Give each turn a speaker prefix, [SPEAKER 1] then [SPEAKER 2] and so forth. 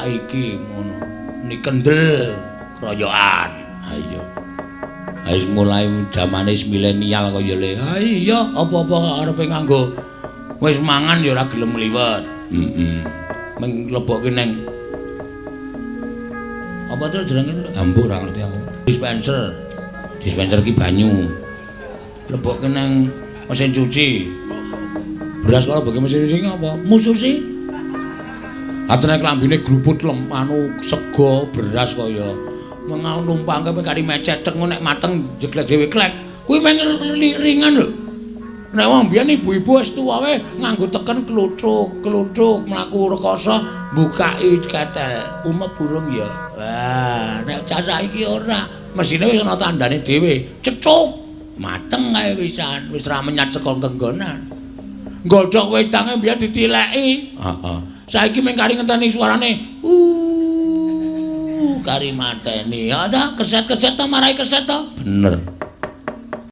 [SPEAKER 1] saiki ngono. Ni kendel kroyokan. Ha iya. Wis mulai zamane milenial kaya le. Ha iya, apa-apa arepe nganggo wis mangan ya ora gelem liwet. Heeh. Meng lebokke neng apa terus jenenge terus? Ambu ora ngerti aku. Dispenser. Dispenser ki banyu. Lebokke neng mesin cuci. Beras kalau bagi mesin cuci apa? Mususi. Atene klambine gluput anu sego beras kaya mengau numpangke kari mecetek ngono nek mateng jeglek dhewe klek. Kuwi meng ringan lho. Nek wong biyen ibu-ibu wis tuwa wae nganggo teken kluthuk mlaku rekoso mbukaki ketek umek burung ya. Wah, nek cah saiki ora, mesine wis ana tandane dhewe. Cecuk. Mateng kae wisan, wis ra menyat saka genggonan. Nggodhok wedange biyen ditileki. Heeh. Saiki mung kari ngenteni suarane. Kari mateni. Ya ta, keset-keset ta marai keset ta. Bener.